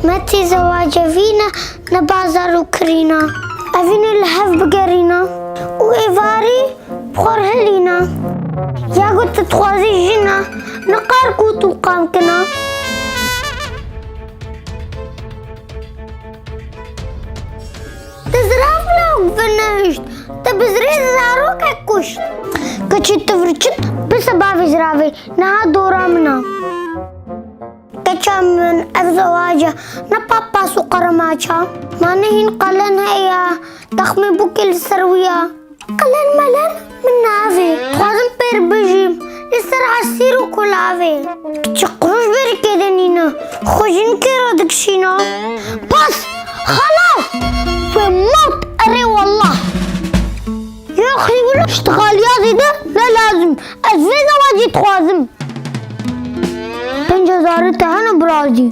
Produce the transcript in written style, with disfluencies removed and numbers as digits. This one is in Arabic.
متى زواج فينا نبازر كرينا أفين الهف بقرينا وإيفاري بخور هلينا يا قلت تخوازي جنا نقار قوتو قامكنا تزراف لوك فنهشت تبزري زاروك اكوش كچي تفرچت بسباب زرافي نها دورا منا كچا من افزواجه نبابا سقر ماچا ما نهين قلن هيا تخمي بوكي السروية قلن ملن من نافي خوازم بير بجيم لسر عسيرو كلافي كچي قروش بركي دنينا خوشين كيرو دكشينا بس خلاص في موت أري والله يا أخي ولا اشتغال يا زيدة لا لازم أزفي زواجي تخوازم بنجزارتها أنا برازي